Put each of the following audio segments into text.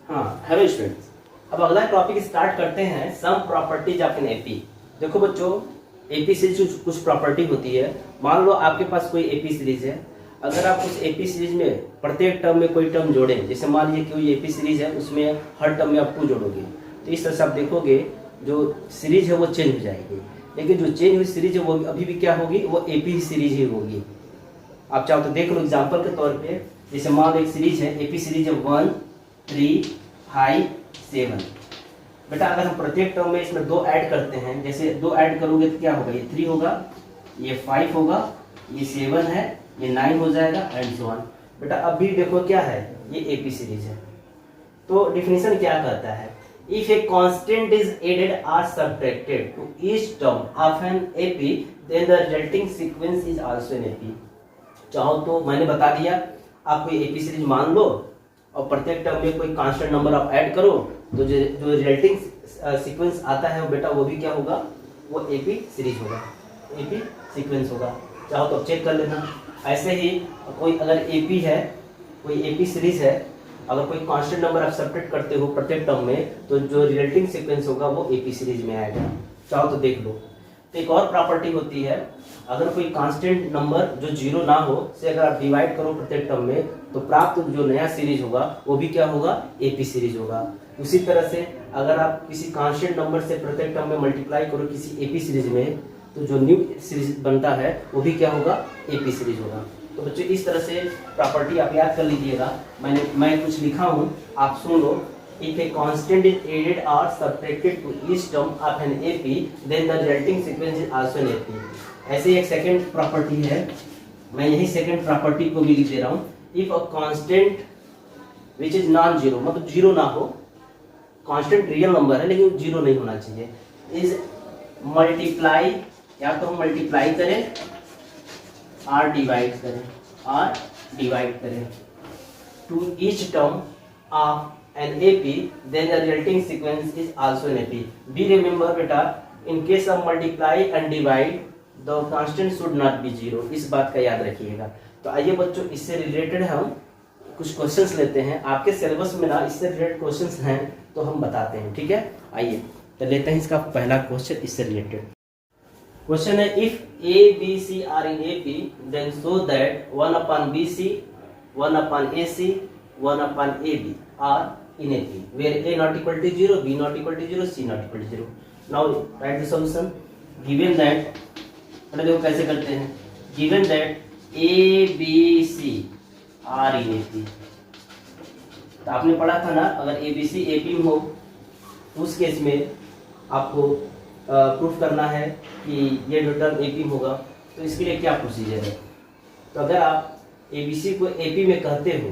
हाँ, hello students. अब अगला टॉपिक स्टार्ट करते हैं, some properties of an AP. देखो बच्चों, एपी सीरीज कुछ प्रॉपर्टी होती है। मान लो आपके पास कोई एपी सीरीज है। अगर आप उस एपी सीरीज में प्रत्येक टर्म में कोई टर्म जोड़ें, जैसे मान लीजिए कोई एपी सीरीज है, उसमें हर टर्म में आप 2 जोड़ोगे, तो इस तरह से आप देखोगे जो सीरीज है वो चेंज हो जाएगी। लेकिन जो चेंज हुई सीरीज है वो अभी भी क्या होगी, वो एपी सीरीज ही होगी। आप चाहो तो देख लो एग्जाम्पल के तौर पे। जैसे मान लो एक सीरीज है, एपी सीरीज है 1 3 5 7। बेटा अगर हम प्रत्येक टर्म में इसमें 2 ऐड करते हैं, जैसे 2 ऐड करोगे तो क्या होगा, ये 3 होगा, ये 5 होगा, ये 7 है, ये 9 हो जाएगा एंड सो ऑन। बेटा अब भी देखो क्या है, ये एपी सीरीज है। तो डिफिनेशन क्या कहता है, if a constant is added or subtracted to each term of an AP then the resulting sequence is also an AP. चाहो तो मैंने बता दिया, आप कोई एपी सीरीज मान लो और प्रत्येक टर्म में कोई कांस्टेंट नंबर आप ऐड करो, तो जो रिजल्टिंग सीक्वेंस आता है वो बेटा वो भी क्या होगा, वो एपी सीरीज होगा, एपी सीक्वेंस होगा। चाहो तो चेक कर लेना। ऐसे ही कोई अगर एपी है, कोई एपी सीरीज है, अगर कोई कांस्टेंट नंबर आप सब्ट्रैक्ट करते हो प्रत्येक टर्म में, तो जो रिजल्टिंग सीक्वेंस होगा वो एपी सीरीज में आएगा। चाहो तो देख लो। तो एक और प्रॉपर्टी होती है, अगर कोई कांस्टेंट नंबर जो 0 ना हो से अगर आप डिवाइड करो प्रत्येक टर्म में, तो प्राप्त जो नया सीरीज होगा वो भी क्या होगा, एपी सीरीज होगा। उसी तरह से अगर आप किसी कांस्टेंट नंबर से प्रत्येक टर्म में मल्टीप्लाई करो किसी एपी सीरीज में, तो जो न्यू सीरीज बनता है वो भी क्या होगा, एपी सीरीज होगा। तो बच्चों इस तरह से प्रॉपर्टी आप याद कर लीजिएगा। मैं कुछ लिखा हूँ, आप सुन लो। If a constant is added or subtracted to each term of an AP, then the resulting sequence is also an AP. ऐसे ही एक सेकेंड प्रॉपर्टी है, मैं यही सेकेंड प्रॉपर्टी को भी लिख दे रहा हूँ। If a constant which is non zero, मतलब जीरो ना हो, कांस्टेंट रियल नंबर है लेकिन जीरो नहीं होना चाहिए, इज मल्टीप्लाई, या तो हम मल्टीप्लाई करें और डिवाइड करें to each term of an AP, then the resulting sequence is also an AP. Be remember बेटा, in case of multiply and divide, the constant should not be zero. इस बात का याद रखिएगा। तो आइए बच्चों, इससे रिलेटेड हम कुछ क्वेश्चंस लेते हैं। आपके सिलेबस में ना इससे रिलेटेड क्वेश्चंस हैं, तो हम बताते हैं, ठीक है। आइए तो लेते हैं इसका पहला क्वेश्चन। इससे रिलेटेड क्वेश्चन है, if a B c are in A P then show that 1/BC 1/AC 1/AB are in AP where A not equal to 0, B not equal to 0, C not equal to 0. Now write the solution. Given that, देखो कैसे करते हैं, given that A, B, C are in AP, तो आपने पढ़ा था ना, अगर A, B, C AP में हो तो उस केस में आपको प्रूफ करना है कि ये जो टर्म AP में होगा। तो इसके लिए क्या प्रोसीजर है, तो अगर आप ABC को AP में कहते हो,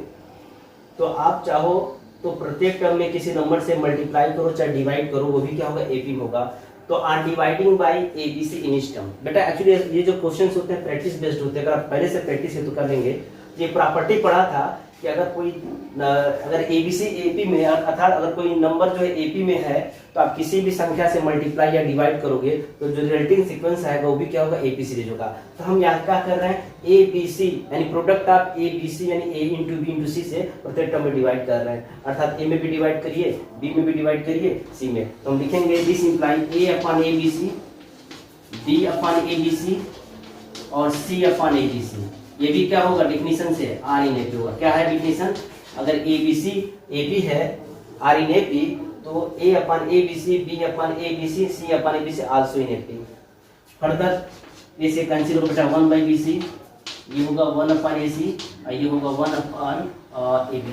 तो आप चाहो तो प्रत्येक टर्म में किसी नंबर से मल्टीप्लाई करो चाहे डिवाइड करो, वो भी क्या होगा, एपी में होगा। तो are dividing by abc in each term. बेटा एक्चुअली ये जो क्वेश्चंस होते हैं प्रैक्टिस बेस्ड होते हैं, अगर आप पहले से प्रैक्टिस है तो कर लेंगे। ये प्रॉपर्टी पढ़ा था कि अगर एबीसी एपी में, अर्थात अगर कोई नंबर जो है एपी में है, तो आप किसी भी संख्या से मल्टीप्लाई या डिवाइड करोगे तो जो रिजल्टिंग सीक्वेंस आएगा वो भी क्या होगा, एपी सीरीज होगा। तो हम यहाँ क्या कर रहे हैं, ए बी सी यानी product of a B c यानी a into b into c से प्रत्येक टर्म में डिवाइड कर रहे हैं। अर्थात ए में भी डिवाइड करिए, बी में भी डिवाइड करिए, सी में। तो हम लिखेंगे this imply a upon A B C, B upon A B C और c upon A B C. ये भी क्या होगा, डिफिनीशन से आर इन एपी होगा। क्या है डिफिनीशन, अगर A B C A B है, आर इन एपी, तो A upon A B C, B upon A B C, C upon A B C also in AP. Further इसे consider बेटा 1/BC, ये होगा 1/AC और ये होगा 1/AB।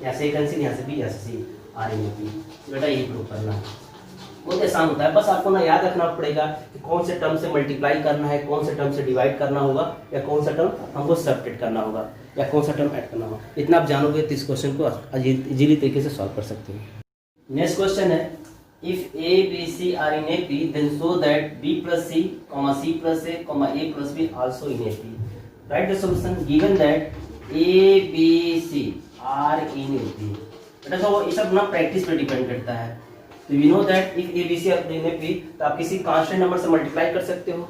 यहाँ से कंसीडर, यहाँ से बी, यहाँ से सी, आर इन एपी। बेटा यही प्रूव करना है, बहुत आसान होता है। बस आपको ना याद रखना पड़ेगा कि कौन से टर्म से मल्टीप्लाई करना है, कौन से टर्म से डिवाइड करना होगा, या कौन सा टर्म हमको सब्ट्रैक्ट करना होगा, या कौन सा टर्म ऐड करना होगा। इतना आप जानोगे तो इस क्वेश्चन को इजीली तरीके से सॉल्व कर सकते हैं। नेक्स्ट क्वेश्चन है, if a B c are in A P then show that b plus c c plus a plus b also in A P. Write the solution given that a B c are in A P. बेटा तो ये सब ना practice पे depend करता है। तो we know that if a B c are in A P, तो आप किसी कांस्टेंट नंबर से मल्टीप्लाई कर सकते हो,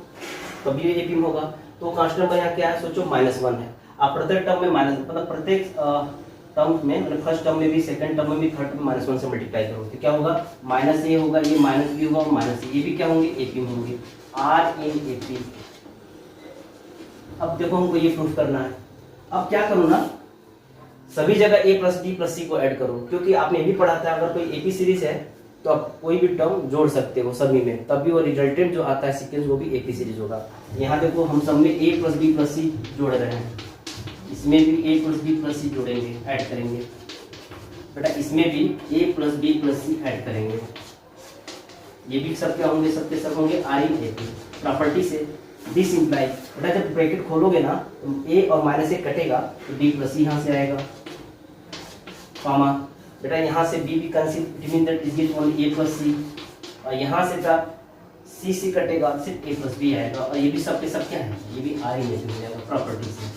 तभी ये ए पी में होगा। तो कांस्टेंट नंबर यहाँ क्या है, सोचो -1 है। आप प्रत्येक टर्म में माइनस, मतलब प्रत्येक टर्म में, मतलब फर्स्ट टर्म में भी, सेकंड टर्म में भी, थर्ड में -1 से मल्टीप्लाई करो तो क्या होगा, माइनस ए होगा, ये माइनस बी होगा, माइनस ये भी क्या होंगे, एपी होंगे, आर इन एपी। अब देखो हमको ये प्रूफ करना है। अब क्या करूँ ना, सभी जगह ए प्लस बी प्लस सी को ऐड करो, क्योंकि आपने ये भी पढ़ा था अगर कोई एपी सीरीज है तो आप कोई भी टर्म जोड़ सकते हो सभी में, तब भी वो रिजल्टेंट जो आता है सीक्वेंस वो भी एपी सीरीज होगा। यहाँ देखो हम सब में ए प्लस बी प्लस सी जोड़ रहे हैं, इसमें भी ए प्लस बी प्लस सी जोड़ेंगे, ऐड करेंगे बेटा, इसमें भी ए प्लस बी प्लस सी ऐड करेंगे, ये भी सब क्या होंगे, सबके सब होंगे आर इन एपी। प्रॉपर्टी से दिस इंप्लाई, बेटा जब ब्रैकेट खोलोगे ना तो ए और माइनस ए कटेगा तो बी प्लस सी यहाँ से आएगा, कॉमा बेटा यहाँ से बी भी consider, it mean that is given only A plus C, और यहाँ से क्या सी सी कटेगा, सिर्फ ए प्लस बी आएगा, और ये भी सब के सब क्या है, ये भी आर इन एपी हो जाएगा प्रॉपर्टी से,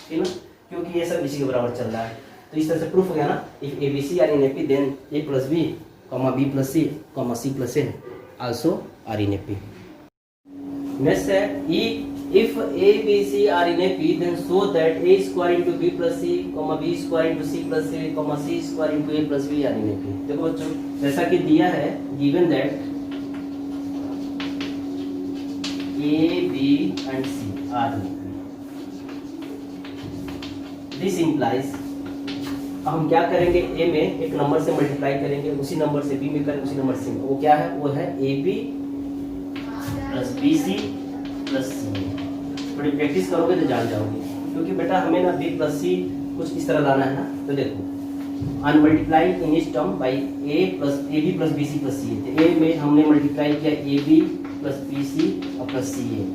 ठीक ना, क्योंकि ये सब इसी के बराबर चल रहा है। तो इस तरह से प्रूफ हो गया ना, if a B c are in AP then a plus b comma b plus c comma c plus A also are in AP. Next है if a b c are in AP then show that a square into b plus c comma b square into c plus a comma c square into a plus b are in AP। देखो बच्चों जैसा कि दिया है given that a b and c are in AP, this implies, अब हम क्या करेंगे, a में एक नंबर से मल्टीप्लाई करेंगे, उसी नंबर से b में करेंगे, उसी नंबर से, वो क्या है, वो है ab plus B C plus C. थोड़ी प्रैक्टिस करोगे तो जान जाओगे, क्योंकि बेटा हमें ना बी प्लस सी कुछ इस तरह लाना है ना, तो देखो अनमल्टीप्लाई इन इस term by A B plus B C plus C A, A में हमने मल्टीप्लाई किया ए बी प्लस बी सी और प्लस सी ए,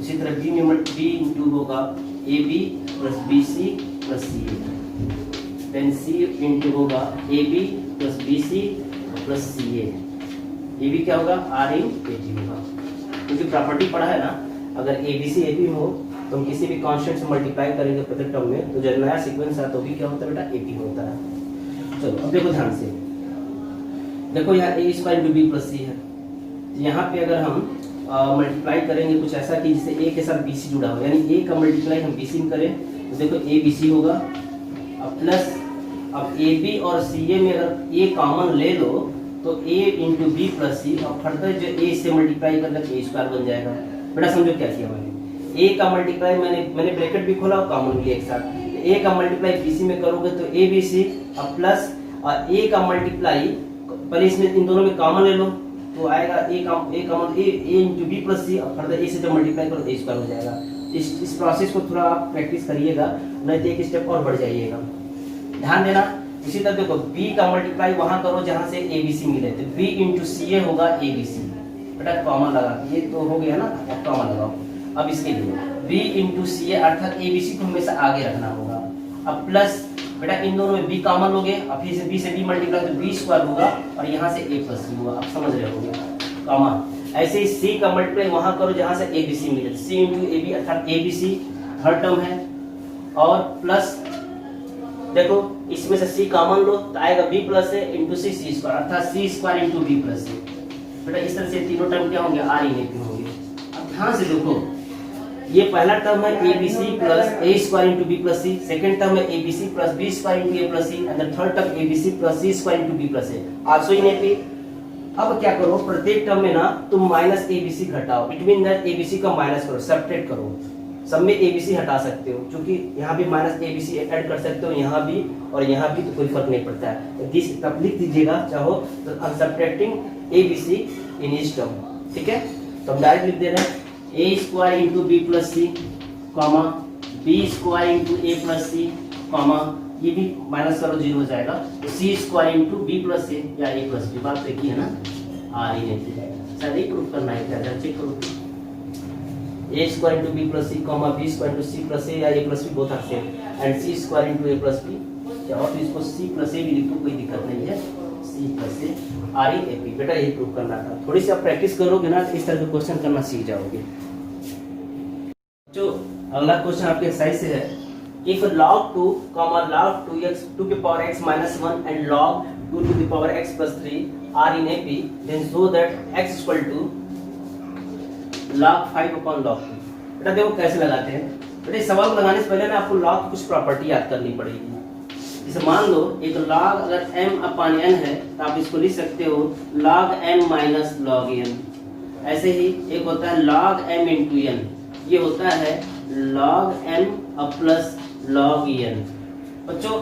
उसी तरह बी में बी इंटू होगा A B plus B C plus C A, then C into होगा A B plus B C plus C A, ये भी क्या होगा, आर इन ए पी होगा, क्योंकि प्रॉपर्टी पढ़ा है ना, अगर A B C A P हो तो हम किसी भी कांस्टेंट से मल्टीप्लाई करेंगे प्रत्येक टर्म में, तो जब नया सीक्वेंस आता है तो भी क्या होता है बेटा, ए पी होता है। चलो अब देखो ध्यान से, देखो यहाँ ए स्क्वायर इंटू बी प्लस सी है, यहाँ पे अगर हम मल्टीप्लाई करेंगे कुछ ऐसा कि जिससे ए के साथ बी सी जुड़ा हो, यानी ए का मल्टीप्लाई हम बी सी में करें तो देखो ए बी सी होगा, अब प्लस अब ए बी और सी ए में अगर ए कॉमन ले लो तो a into B plus C, और फर्दर जो a से मल्टीप्लाई करना ए स्क्वायर बन जाएगा। बेटा समझो क्या किया मैंने, a का मल्टीप्लाई मैंने ब्रैकेट भी खोला और कॉमन भी एक साथ, तो a का मल्टीप्लाई बी सी में करोगे तो ए बी सी, अब प्लस और a का मल्टीप्लाई पहले इसमें इन दोनों में कॉमन ले लो तो आएगा a common a into B plus C, और फर्दर a से जब मल्टीप्लाई करो ए स्क्वायर हो जाएगा। इस प्रोसेस को थोड़ा आप प्रैक्टिस करिएगा, नहीं तो एक स्टेप और बढ़ जाइएगा, ध्यान देना। इसी तरह देखो b का मल्टीप्लाई वहां करो जहां से a b c मिले, तो b इंटू सी ए होगा a b c, बेटा कॉमन लगा, ये तो हो गया ना, अब कॉमन लगाओ। अब इसके लिए b इंटू सी ए अर्थात a b c को हमेशा आगे रखना होगा, अब प्लस बेटा इन दोनों में b कॉमन लोगे, अब फिर से b से b मल्टीप्लाई तो b स्क्वायर होगा और यहाँ से a प्लस सी होगा, आप समझ रहे होगे कॉमन। ऐसे ही c का मल्टीप्लाई वहां करो जहां से a b c मिले, c इंटू ए बी अर्थात a b c third term है, और प्लस देखो इसमें से c कॉमन लो तो आएगा b plus A into C C square अर्थात c square into B plus A. बेटा इस तरह से तीनों टर्म क्या होंगे, आर इन ए पी होंगे। अब ध्यान से देखो, ये पहला टर्म है A B C plus A square into B plus C, second term है A B C plus B square into A plus C, and the third term A B C plus C square into B plus A, also in A P. अब क्या करो, प्रत्येक term में ना तुम minus A B c घटाओ, it mean that a B c का minus करो, सब्ट्रैक्ट करो, सब में ABC हटा सकते हो, क्योंकि यहाँ भी माइनस ABC ऐड कर सकते हो, यहाँ भी और यहाँ भी, तो कोई फर्क नहीं पड़ता है। तो दिस तब लिख दीजिएगा चाहो तो सब्ट्रैक्टिंग ABC इन ईच टर्म, ठीक है। तो हम डायरेक्ट लिख दे रहे हैं ए square into B plus c comma B square into A plus c comma, ये भी माइनस करो जीरो हो जाएगा, तो सी स्क्वायर इंटू बी प्लस ए या ए प्लस बी, बात देखी है ना, आर इन ए पी शायद ही प्रूफ करना है, क्या चेक करो, a square into b plus c comma b square into c plus a या a plus b both are same and c square into a plus b, चाहो तो इसको c plus a भी लिखो, कोई दिक्कत नहीं है, c plus a r e a p। बेटा यही प्रूफ करना था, थोड़ी सी आप प्रैक्टिस करोगे ना इस तरह के क्वेश्चन करना सीख जाओगे। जो अगला क्वेश्चन आपके एक्सरसाइज से है, if log 2 log 2x 2 के power x minus 1 and log 2 to the power x plus 3 are in AP, then show that x equal to log 5 upon log 2। बेटा देखो कैसे लगाते हैं, बेटा सवाल को लगाने से पहले ना आपको लॉग की कुछ प्रॉपर्टी याद करनी पड़ेगी। जैसे मान लो एक log अगर m अपान n है तो आप इसको लिख सकते हो log m minus log n। ऐसे ही एक होता है log m इंटू n, ये होता है log m plus log n। बच्चों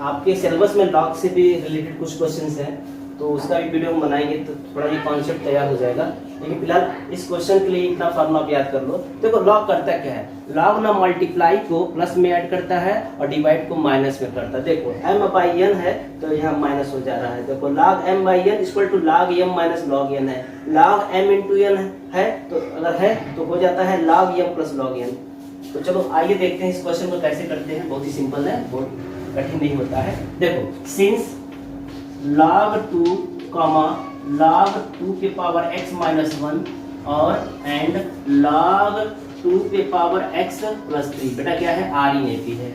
आपके सिलेबस में log से भी रिलेटेड कुछ क्वेश्चंस हैं, तो उसका भी वीडियो हम बनाएंगे तो थोड़ा ये कॉन्सेप्ट तैयार हो जाएगा। लेकिन फिलहाल इस क्वेश्चन के लिए इतना फॉर्मूला आप याद कर लो। देखो लॉग करता क्या है, लॉग ना मल्टीप्लाई को प्लस में ऐड करता है और डिवाइड को माइनस में करता है। देखो m बाई n है तो यहाँ माइनस हो जा रहा है। देखो log m by n equal to log m minus log n है। log m इंटू n है तो अगर है तो हो जाता है log m plus log n। तो चलो आइए देखते हैं इस क्वेश्चन को कैसे करते हैं। बहुत ही सिंपल है, बहुत कठिन नहीं होता है। देखो सिंस log 2 कॉमा log 2 के पावर x माइनस 1 और एंड log 2 के पावर x प्लस 3, बेटा क्या है r इन AP है।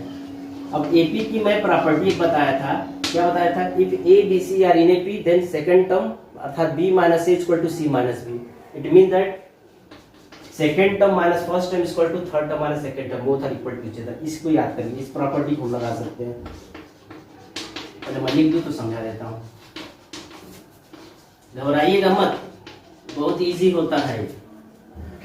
अब AP की मैं प्रॉपर्टी बताया था, क्या बताया था, if a b c are in AP then second term अर्थात b minus a equal to c minus b। It mean that second term minus first term equal to third term minus second term, both are equal to each other. इसको याद करिए, इस property को लगा सकते हैं। अगर मैं लिख दूं तो समझा देता हूँ, घबराइएगा मत, बहुत इजी होता है।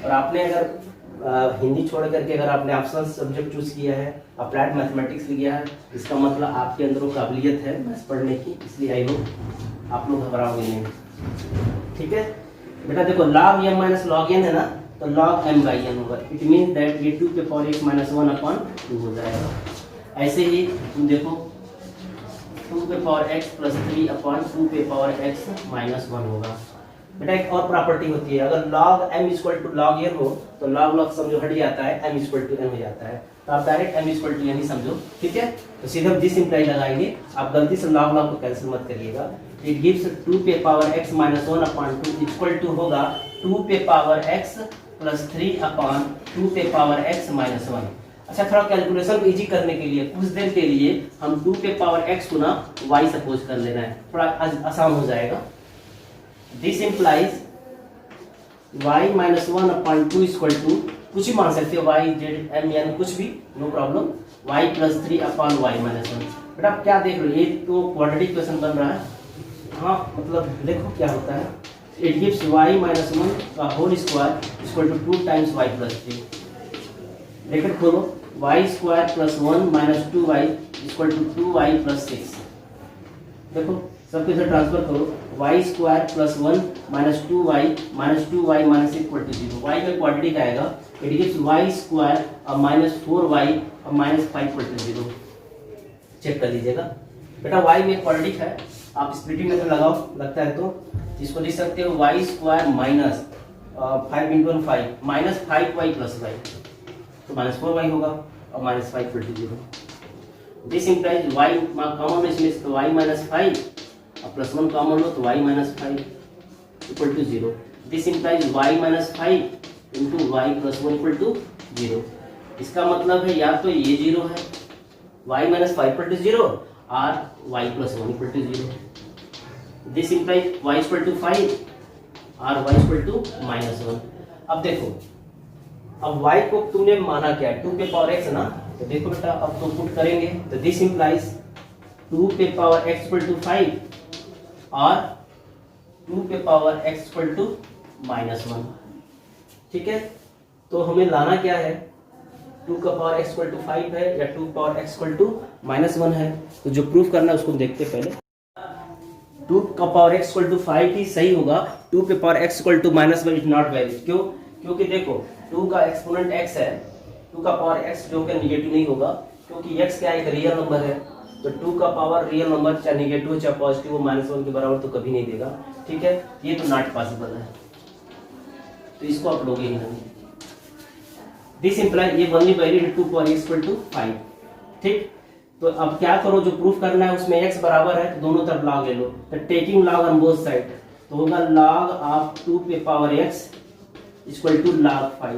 और आपने अगर हिंदी छोड़ करके अगर आपने ऑप्शनल सब्जेक्ट चूज किया है, अप्लाइड मैथमेटिक्स लिया है, इसका मतलब आपके अंदर वो काबिलियत है मैथ्स पढ़ने की, इसलिए आई होप आप लोग घबराओगे नहीं। ठीक है बेटा, देखो log m minus log n है ना, तो log m बाई n होगा। इट मीन दैट ये 2 के पावर x माइनस 1 अपॉन 2 हो जाएगा। ऐसे ही तुम देखो 2 के पावर x प्लस 3 अपॉन 2 के पावर x माइनस 1 होगा। बेटा एक और प्रॉपर्टी होती है, अगर log m equal to log n हो तो log log समझो हट जाता है, m इक्वल टू n हो जाता है, तो आप direct m equal to n ही समझो। ठीक है, तो सीधा दिस इंप्लाई लगाएंगे, आप गलती से log log को कैंसिल मत करिएगा। इट गिव्स 2 पे power x minus 1 upon 2 equal to होगा 2 पे पावर x प्लस 3 अपॉन 2 पे पावर x माइनस 1। अच्छा, थोड़ा कैलकुलेशन इजी करने के लिए कुछ देर के लिए हम 2 पे पावर x गुना y सपोज कर लेना है, थोड़ा आसान हो जाएगा। This implies y minus 1 upon 2 equal to कुछ ही मान सकते हो, y z m n कुछ भी, no problem, y plus 3 upon y minus 1। बेटा आप क्या देख लो, ये तो क्वाड्रेटिक इक्वेशन बन रहा है। हाँ मतलब देखो क्या होता है, इट गिव्स y माइनस 1 का whole square equal to 2 times y plus 3। Bracket खोलो, y square plus 1 minus 2y equal to 2y plus 6। देखो सबको इधर ट्रांसफर करो, y square plus 1 minus 2y minus equal to 0। y में quadratic आएगा, it gives y square और minus 4y और minus 5 equal to 0। Check कर लीजिएगा बेटा, y में क्वाड्रेटिक है, आप स्प्लिटिंग मेथड लगाओ, लगता है तो इसको लिख सकते हो y square minus 5 into 5 minus 5y plus y, तो माइनस 4y होगा और minus 5 equal to 0। This implies y common है इसमें, तो y माइनस 5 और प्लस 1 कॉमन लो तो y minus 5 equal to 0। This implies y minus 5 into y plus 1 equal to 0। इसका मतलब है या तो ये 0 है, y माइनस 5 इक्वल टू 0 और y plus 1 equal to 0। This implies y equal to 5 और y इक्वल टू माइनस 1। अब देखो, अब y को तुमने माना क्या है, 2 पे पावर x है ना, तो देखो बेटा अब तो पुट करेंगे, तो दिस इंप्लाइज 2 पे पावर x इक्वल टू 5 और 2 पे power x equal to minus 1। ठीक है, तो हमें लाना क्या है, 2 का पावर x इक्वल टू 5 है या 2 power x equal to minus 1 है। तो जो प्रूफ करना है उसको देखते पहले। 2 का पावर x इक्वल टू 5 ही सही होगा, 2 पे power x equal to minus 1 is not valid. क्यों? क्योंकि देखो 2 का एक्सपोनेंट x है, 2 का पावर x जो कि नेगेटिव नहीं होगा, क्योंकि x क्या एक रियल नंबर है। तो 2 का पावर रियल नंबर चाहे नेगेटिव चाहे पॉजिटिव, माइनस 1 के बराबर तो कभी नहीं देगा। ठीक है, ये तो नॉट पॉसिबल है, तो इसको आप लोगे ही नहीं। दिस इंप्लाई ये only valid 2 power x equal to 5। ठीक, तो अब क्या करो, जो प्रूफ करना है उसमें x बराबर है तो दोनों तरफ log ले लो, तो taking log on both side, तो होगा log ऑफ 2 पे power x equal to log 5।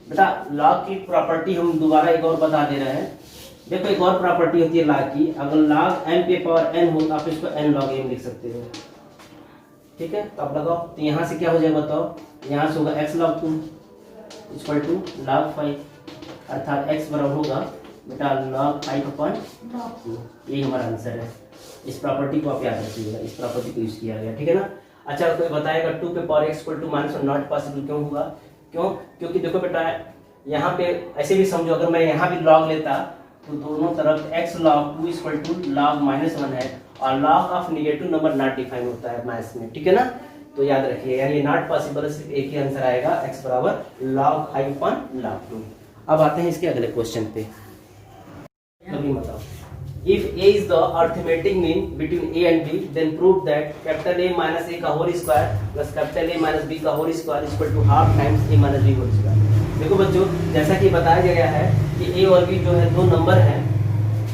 बेटा log की प्रॉपर्टी हम दोबारा एक और बता दे रहे हैं। देखो एक और प्रॉपर्टी होती है log की, अगर log m पे पावर n हो तो आप इसको n log m लिख सकते हो। ठीक है, तो आप लगाओ, तो यहाँ से क्या हो जाएगा बताओ, यहाँ से होगा x log 2 equal to log 5, अर्थात x बराबर होगा बेटा log 5 अपॉन log 2, ये हमारा आंसर है। इस प्रॉपर्टी को आप याद रखिएगा, इस प्रॉपर्टी को यूज किया गया, ठीक है ना। अच्छा कोई बताएगा 2 पे power x equal to -1 not possible क्यों हुआ? क्यों? क्योंकि देखो बेटा यहाँ पे ऐसे भी समझो, अगर मैं यहाँ भी log लेता तो दोनों तरफ x log 2 equal to log -1 है, और log of negative number not define होता है मैथ्स में, ठीक है ना। तो याद रखिएगा ये नॉट पॉसिबल, सिर्फ एक ही आंसर आएगा, x बराबर log 5 अपॉन log 2। अब आते हैं इसके अगले क्वेश्चन पे। अभी बताओ, if a is the arithmetic mean between a and b, then prove that capital A minus a का whole square plus capital A minus b का whole square is equal to half times a minus b whole square। देखो बच्चों, जैसा कि बताया गया है कि a और b जो है दो नंबर हैं,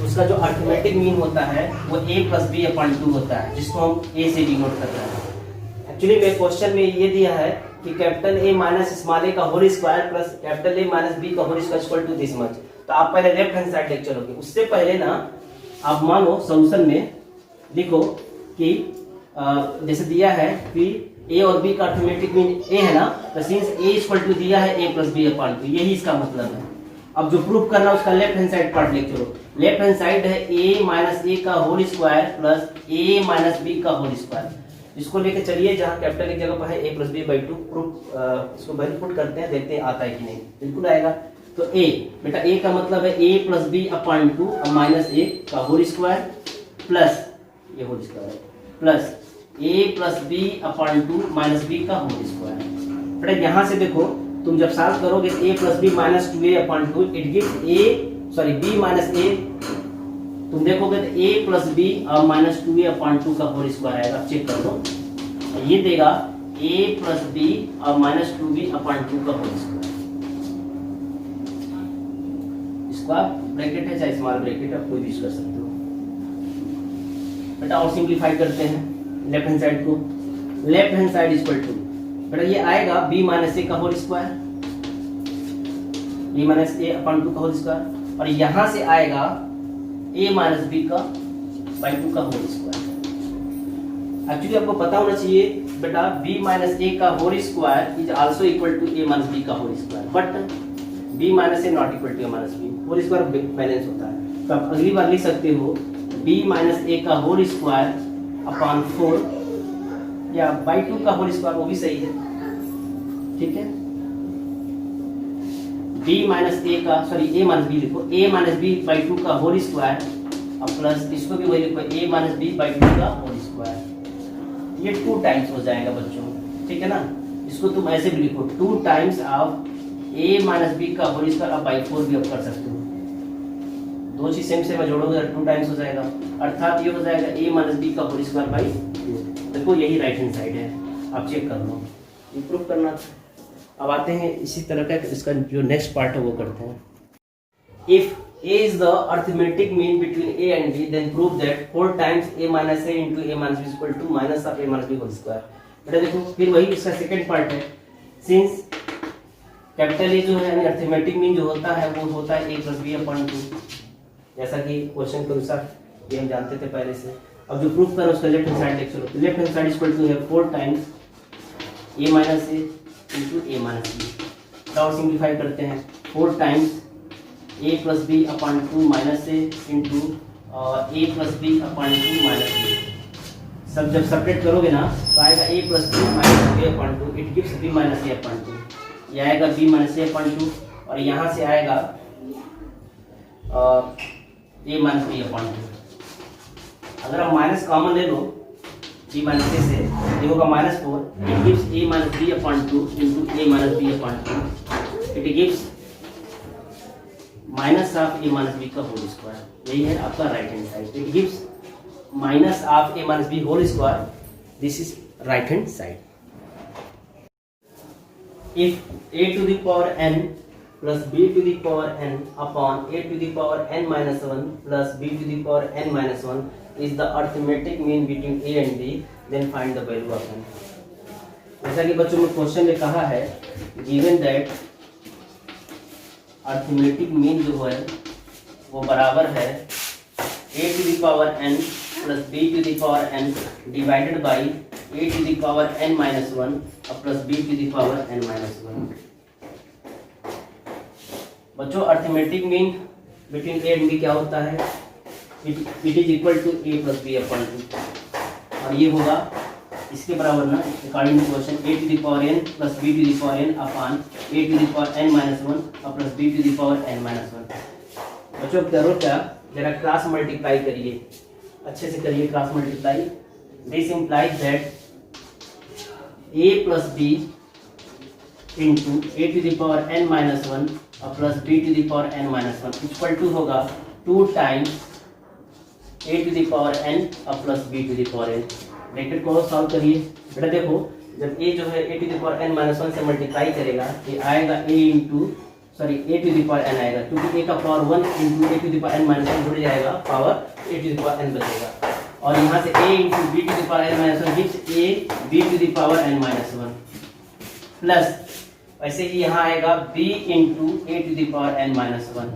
उसका जो अर्थमेटिक मीन होता है वो a प्लस बी अपॉन 2 होता है, जिसको हम a से डिनोट कर रहे हैं। एक्चुअली में क्वेश्चन में ये दिया है कि capital A minus small a का whole square plus capital A minus b का whole square equal to this much. तो आप पहले लेफ्ट हैंड साइड लेके चलोगे, उससे पहले ना आप मानो सॉल्यूशन में लिखो कि जैसे दिया है कि a और b का अर्थमेटिक मीन a है ना, तो सिंस a इक्वल टू दिया है a प्लस बी अपॉन 2, यही इसका मतलब है। अब जो प्रूफ करना है उसका लेफ्ट हैंड साइड पार्ट लिख चलो। लेफ्ट हैंड साइड है a माइनस a का whole square plus a minus b का होल स्क्वायर, इसको लेके चलिए जहाँ कैपिटल की जगह पर है a plus b by 2, proof इसको वैल्यू पुट करते हैं, देखते हैं आता है कि नहीं, बिल्कुल आएगा। तो a बेटा a का मतलब है a प्लस बी अपॉन 2 और माइनस a का होल स्क्वायर प्लस ये whole square plus a plus B upon 2 minus b का होल स्क्वायर। बेटा यहाँ से देखो तुम जब सॉल्व करोगे a plus b minus 2a upon 2 it gives b minus a, तुम देखोगे तो a प्लस बी और माइनस 2a अपॉन 2 का होल स्क्वायर आएगा, चेक कर लो, ये देगा a प्लस बी और माइनस 2b अपॉन 2 का होल स्क्वायर। ब्रैकेट है चाहे स्मॉल ब्रैकेट, आप कोई भी यूज कर सकते हो। बेटा और सिंप्लीफाई करते हैं लेफ्ट हैंड साइड को, left hand side equal to बेटा ये आएगा b माइनस a का whole square, b minus a upon 2 का होल स्क्वायर, और यहां से आएगा a माइनस b का बाई 2 का होल स्क्वायर। एक्चुअली आपको पता होना चाहिए बेटा b माइनस a का whole square is also equal to a minus b का whole square, but b minus a not equal to a minus b, whole square balance होता है। तो आप अगली बार लिख सकते हो b माइनस a का होल स्क्वायर अपॉन 4 या बाई 2 का होल स्क्वायर, वो भी सही है, ठीक है। b माइनस a का सॉरी a माइनस b लिखो, a माइनस b बाई 2 का होल स्क्वायर और प्लस इसको भी वही लिखो a माइनस b बाई 2 का होल स्क्वायर। ये 2 टाइम्स हो जाएगा बच्चों, ठीक है ना। इसको तुम ऐसे भी लिखो 2 times of a minus b का होल स्क्वायर, आप बाई 4 भी आप कर सकते हो, दो चीज सेम से जोड़ोगे 2 टाइम्स हो जाएगा, अर्थात ये हो जाएगा a माइनस बी का होल स्क्वायर बाई 2। देखो यही राइट हैंड साइड है, आप चेक कर लो, इंप्रूव करना था। अब आते हैं इसी तरह का इसका जो नेक्स्ट पार्ट है वो करते हैं। If a is the arithmetic mean between a and b, then prove that 4 times a minus a into a minus b is equal to minus of a minus b whole square। बेटा देखो फिर वही इसका second part है, since capital A जो है यानी arithmetic mean जो होता है वो होता है a प्लस बी अपॉन 2, जैसा कि क्वेश्चन के अनुसार ये हम जानते थे पहले से। अब जो प्रूफ करो उसका लेफ्ट हैंड साइड देख चलो, left hand side equal to है 4 times a minus a into a minus b। और सिंप्लीफाई करते हैं 4 times a plus B upon 2 minus a into a plus B upon 2 minus b। सब जब separate करोगे ना तो आएगा a plus b minus b upon 2, it gives b minus a upon 2। ये आएगा b माइनस a अपॉन 2 और यहाँ से आएगा a माइनस b अपॉन 2। अगर हम माइनस कॉमन ले लो b माइनस a से, ये होगा minus 4, it gives a minus b upon 2 into a minus b upon 2, it gives minus of a minus b का होल स्क्वायर। यही है आपका right hand side, it gives minus of a minus b whole square, this is right hand side. If a to the power n plus b to the power n upon a to the power n minus 1 plus b to the power n minus 1 is the arithmetic mean between a and b, then find the value of n। जैसा कि बच्चों में question में कहा है given that arithmetic mean जो है वो बराबर है a to the power n plus b to the power n divided by a to the power n minus 1 plus b to the power n minus 1। बच्चों arithmetic mean between A and B क्या होता है, it is equal to A plus B upon two, और ये होगा इसके बराबर ना according to question A to the power N plus B to the power N upon A to the power N minus one और plus B to the power N minus one. बच्चों करो क्या, जरा क्रॉस मल्टीप्लाई करिए, अच्छे से करिए cross multiply. This implies that a plus B into A to the power N minus one और plus B to the power N minus one equal to होगा 2 times A to the power N और plus B to the power N. Bracket को solve करिए बेटा। देखो जब a जो है A to the power N minus one से मल्टीप्लाई करेगा ये आएगा a into sorry a to the power n आएगा, क्योंकि a का power 1 into A to the power N minus one जुड़ जाएगा, power a to the power n बचेगा, और यहाँ से a into b to the power N minus one gives a b to the power N minus one plus वैसे ही यहाँ आएगा b into A to the power N minus one,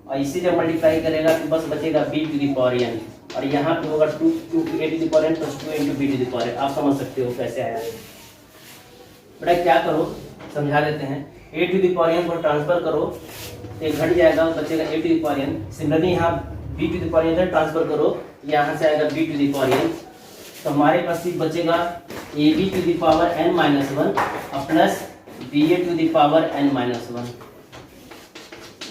और इसे जब मल्टीप्लाई करेगा तो बस बचेगा b to the power n, और यहाँ पे होगा 2 into A to the power N plus 2 into b to the power n. आप समझ सकते हो कैसे आया। बेटा क्या करो समझा देते हैं, A to the power N को ट्रांसफर करो, ये घट जाएगा बचेगा A to the power N. Similarly यहाँ B to the power N transfer करो, यहाँ से आएगा B to the power N, तो हमारे पास सिर्फ बचेगा A B to the power N minus one और plus B A to the power N minus one.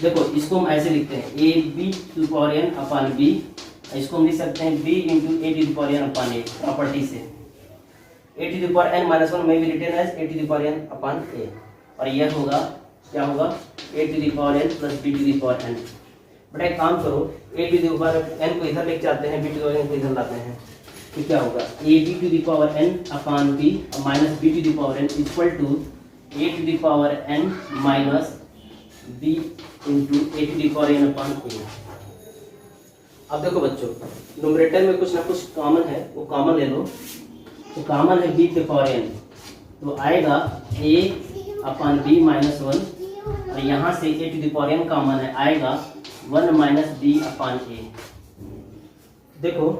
देखो इसको हम ऐसे लिखते हैं A B to the power N upon B, इसको हम लिख सकते हैं b into A to the power N upon A, property से A to the power N minus one में भी written as A to the power N upon A, और यह होगा क्या होगा A to the power N plus B to the power N. बेटा एक काम करो, A to the power N को इधर लेके जाते हैं, B to the power N को इधर लाते हैं, तो क्या होगा A B to the power N upon B minus B to the power N equal to A to the power N minus B into A to the power N upon A. अब देखो बच्चों numerator में कुछ ना कुछ common है, वो common ले लो, तो कॉमन है बी के पावर एन, तो आएगा a upon B minus one, और यहाँ से A to the power N common है, आएगा 1 माइनस बी अपॉन ए। देखो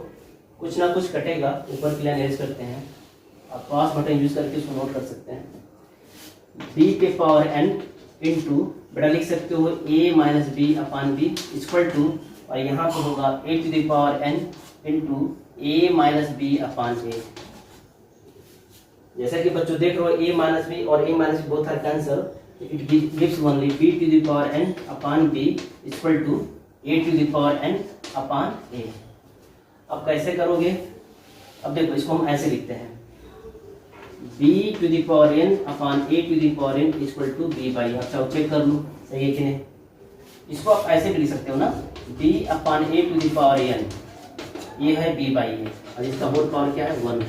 कुछ ना कुछ कटेगा, ऊपर की लाइन एरेज करते हैं, आप पास बटन यूज करके इसको नोट कर सकते हैं। b के पावर n इंटू बेटा लिख सकते हो a minus B upon B equal to, और यहाँ पे होगा A to the power n into A minus B upon A. जैसा कि बच्चों देख रहे हो a माइनस बी और a minus B both are cancel, it gives only b to the power n upon b equal to a to the power n upon a। अब कैसे करोगे, अब देखो इसको हम ऐसे लिखते हैं b to the power n upon a to the power n equal to b by. अच्छा चेक कर लो सही है कि नहीं। इसको आप ऐसे भी लिख सकते हो ना, b upon a to the power n, ये है b बाई ए, और इसका होल पावर क्या है 1।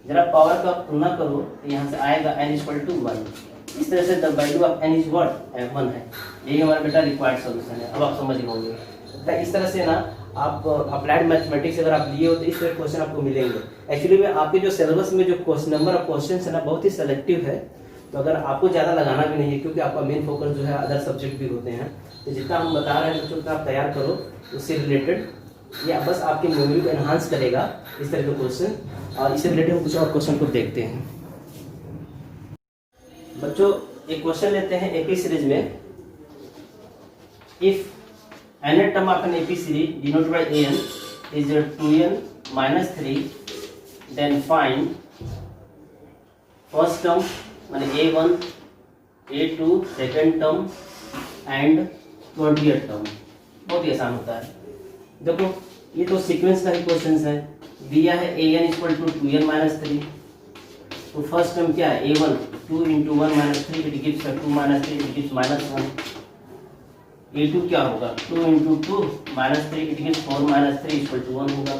जरा पावर का तुलना करो तो यहाँ से आएगा n इक्वल टू 1। इस तरह से the value of n is what 1 है। यही हमारा बेटा रिक्वायर्ड सॉल्यूशन है। अब आप समझ गए इस तरह से ना, आप अप्लाइड मैथमेटिक्स अगर आप लिए हो तो इस तरह क्वेश्चन आपको मिलेंगे। एक्चुअली में आपके जो सिलेबस में जो क्वेश्चन नंबर ऑफ क्वेश्चन है ना बहुत ही सेलेक्टिव है, तो अगर आपको ज़्यादा लगाना भी नहीं है क्योंकि आपका मेन फोकस जो है अदर सब्जेक्ट भी होते हैं, तो जितना हम बता रहे हैं बच्चों उतना आप तैयार करो उससे रिलेटेड, या बस आपके मेमोरी को एनहांस करेगा इस तरह के क्वेश्चन। और इससे रिलेटेड कुछ और क्वेश्चन को देखते हैं बच्चों। एक क्वेश्चन लेते हैं एपी सीरीज में, if nth term of an AP series denoted by an is 2n minus 3, then find first term माने a1, a2 second term and 20th term। बहुत ही आसान होता है। देखो ये तो सीक्वेंस का ही क्वेश्चन है, दिया है an equal to 2n minus 3, तो फर्स्ट टर्म क्या है a1 2 into 1 minus 3 it gives 2 minus 3 it gives minus 1। a2 क्या होगा 2 into 2 minus 3 it gives 4 minus 3 equal to 1 होगा।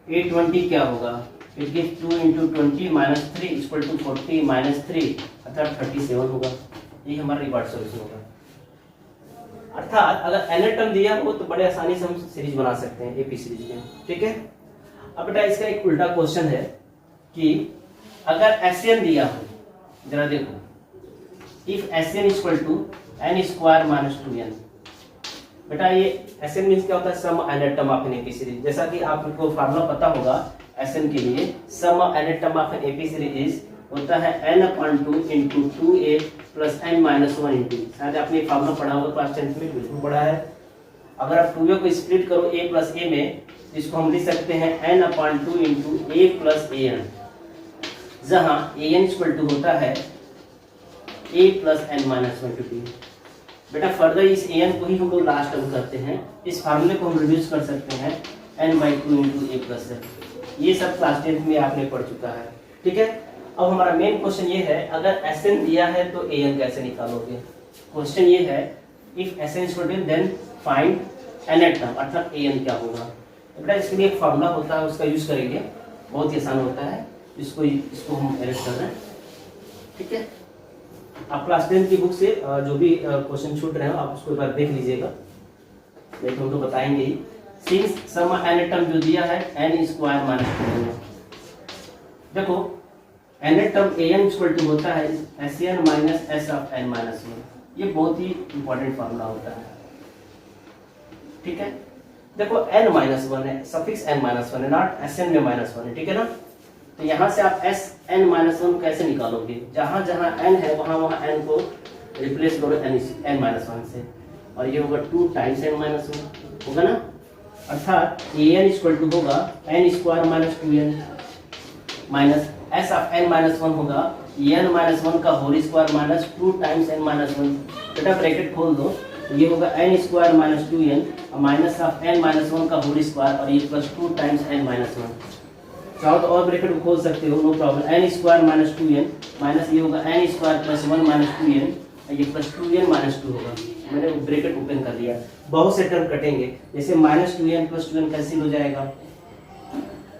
a20 क्या होगा it gives 2 into 20 minus 3 equal to 40 minus 3 अर्थात 37 होगा। ये हमारा रिक्वायर्ड सॉल्यूशन होगा। अर्थात अगर nth टर्म दिया हो तो बड़े आसानी से हम सीरीज बना सकते हैं एपी सीरीज में, ठीक है। अब बेटा इसका एक उल्टा क्वेश्चन है कि अगर Sn दिया हो, जरा देखो if Sn equal to n square minus 2n। बेटा ये Sn मीन्स क्या होता है sum nth term of an AP series. जैसा कि आपको फार्मूला पता होगा Sn के लिए, sum nth term of an AP series होता है n/2 into 2a plus n minus 1 into, शायद आपने फार्मूला पढ़ा होगा क्लास 10th में, बिल्कुल पढ़ा है। अगर आप 2a को स्प्लिट करो a प्लस a में, तो इसको हम लिख सकते हैं n/2 into a plus a n, जहाँ a n इक्वल टू होता है a प्लस n माइनस 1/2। बेटा फर्दर इस a n को ही हम लोग लास्ट टर्म करते हैं, इस फार्मूले को हम रिड्यूस कर सकते हैं n/2 into a plus n। ये सब क्लास 10th में आपने पढ़ चुका है, ठीक है। अब हमारा मेन क्वेश्चन ये है, अगर Sn दिया है तो An कैसे निकालोगे। क्वेश्चन ये है, if Sn is equal to then find nth term, अर्थात An क्या होगा। बेटा इसके लिए एक फार्मूला होता है, उसका यूज करेंगे, बहुत ही आसान होता है। इसको हम एडिट कर रहे हैं, ठीक है। आप क्लास 10 की बुक से जो भी क्वेश्चन छूट रहे हो आप उसको एक बार देख लीजिएगा, नहीं तो हम तो बताएंगे ही। सिंस सम nth टर्म जो दिया है n स्क्वायर माइनस 2, देखो nth term an equal to होता है Sn minus s of n minus 1। ये बहुत ही इंपॉर्टेंट फार्मूला होता है, ठीक है। देखो n माइनस 1 है, सफिक्स n माइनस 1 है, नॉट Sn में माइनस 1 है, ठीक है ना। तो यहाँ से आप Sn माइनस 1 कैसे निकालोगे, जहाँ जहाँ n है वहाँ वहाँ n को रिप्लेस करो n माइनस 1 से, और ये होगा 2 टाइम्स n माइनस 1 होगा ना, अर्थात an इक्वल टू होगा n square minus 2n minus s of n minus 1 होगा n माइनस 1 का whole square minus 2 times n minus 1। बेटा ब्रैकेट खोल दो, ये होगा n square minus 2n minus of n minus 1 का होल स्क्वायर, और ये प्लस 2 टाइम्स n माइनस 1। चाहो तो और ब्रैकेट खोल सकते हो, no problem. n square minus 2n minus ये होगा n square plus 1 minus 2n, ये प्लस 2n माइनस 2 होगा। मैंने ब्रैकेट ओपन कर लिया। बहुत से टर्म कटेंगे, जैसे minus 2n plus 2n cancel हो जाएगा।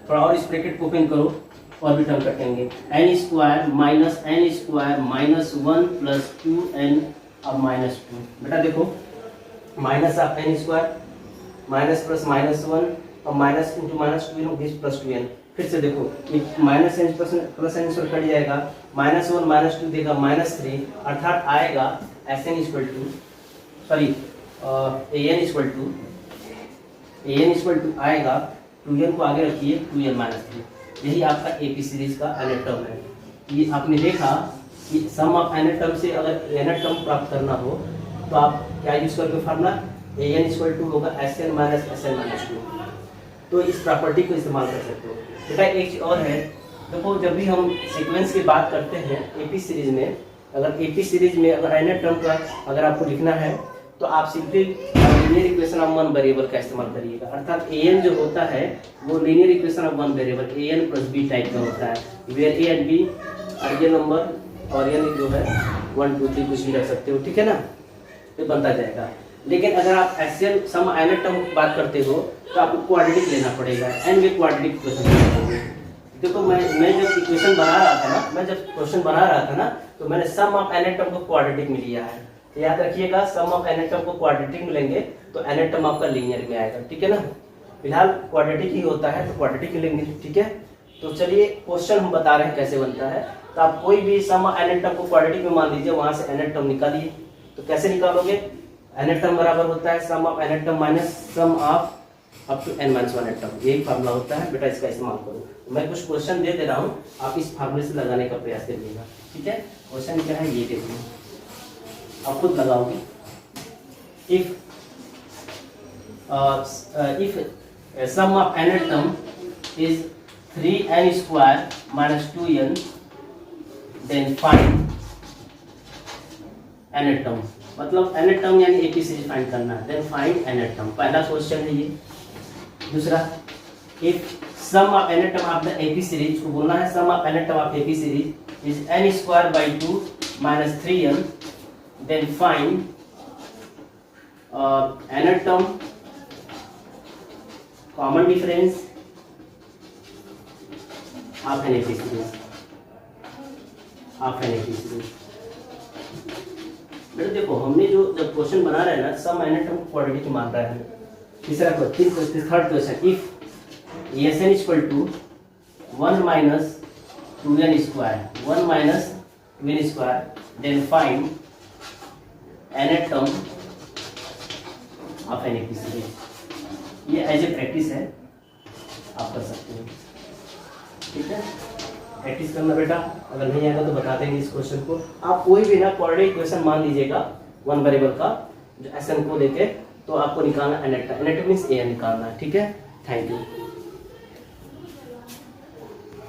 थोड़ा और इस ब्रैकेट को ओपन करो, और भी टर्म कटेंगे। n square minus n square minus 1 plus 2n और माइनस 2। बेटा देखो minus of n square minus plus minus 1 और minus into minus 2 this plus 2n। फिर से देखो minus n plus n square कट जाएगा, माइनस 1 माइनस 2 देगा माइनस 3, अर्थात आएगा Sn equal to sorry an equal to आएगा 2n को आगे रखिए 2n माइनस 3। यही आपका एपी सीरीज का nth टर्म है। ये आपने देखा कि सम ऑफ nth टर्म से अगर nth टर्म प्राप्त करना हो तो आप क्या यूज करके फार्मूला an इक्वल टू होगा Sn माइनस Sn माइनस 2। तो इस प्रॉपर्टी को इस्तेमाल कर सकते हो। बेटा एक चीज और है, देखो जब भी हम सीक्वेंस की बात करते हैं एपी सीरीज में, अगर एपी सीरीज में अगर nth टर्म का अगर आपको लिखना है तो आप simply linear equation of one variable का इस्तेमाल करिएगा, अर्थात an जो होता है वो linear equation of one variable an plus b type का होता है, where a and b real number और n जो है 1 2 3 कुछ भी रख सकते हो, ठीक है ना, तो बनता जाएगा। लेकिन अगर आप Sn सम nth टर्म की बात करते हो तो आपको क्वाड्रेटिक लेना पड़ेगा, n में क्वाड्रेटिक इक्वेशन। देखो मैं जब इक्वेशन बना रहा था ना, मैं जब क्वेश्चन बना रहा था ना, तो मैंने सम ऑफ nth टर्म को क्वाड्रेटिक में लिया है। तो याद रखिएगा सम ऑफ nth टर्म को क्वाड्रेटिक में लेंगे तो nth टर्म आपका लीनियर में आएगा, ठीक है ना। फिलहाल क्वाड्रेटिक ही होता है तो क्वाड्रेटिक ही लेंगे, ठीक है। तो चलिए क्वेश्चन हम बता रहे हैं कैसे बनता है। तो आप कोई भी सम ऑफ nth टर्म को क्वाड्रेटिक में मान लीजिए, वहां से nth टर्म निकालिए। तो कैसे निकालोगे, nth टर्म बराबर होता है sum of nth term minus sum of up to n minus 1 term, यही फार्मूला होता है। बेटा इसका इस्तेमाल करो। मैं कुछ क्वेश्चन दे रहा हूँ, आप इस फार्मूले से लगाने का प्रयास करिएगा, ठीक है। क्वेश्चन क्या है ये देखिए, आप खुद लगाओगे। If sum of nth term is 3n square minus 2n, then find nth term, मतलब nth टर्म यानी एपी सीरीज फाइंड करना है, देन फाइंड nth टर्म। पहला क्वेश्चन है ये। दूसरा, if sum of nth term of the AP series को बोलना है, sum of nth term of AP series is n square by 2 minus 3n, then find nth term common difference of an AP series, of an AP series. बेटा देखो हमने जो जब question बना रहे हैं ना, सम nth टर्म को क्वाड्रेटिक मान रहा है। तीसरा question, third question, if Sn equal to 1 minus 2n square, 1 minus 2n square, then find nth term of an AP series. ये एज ए प्रैक्टिस है, आप कर सकते हो, ठीक है। प्रैक्टिस करना बेटा, अगर नहीं आएगा तो बता देंगे इस क्वेश्चन को। आप कोई भी ना क्वाड्रेटिक इक्वेशन मान लीजिएगा वन वेरिएबल का, जो Sn को लेके तो आपको निकालना एनेटा मीन्स ए निकालना है। ठीक है, थैंक यू।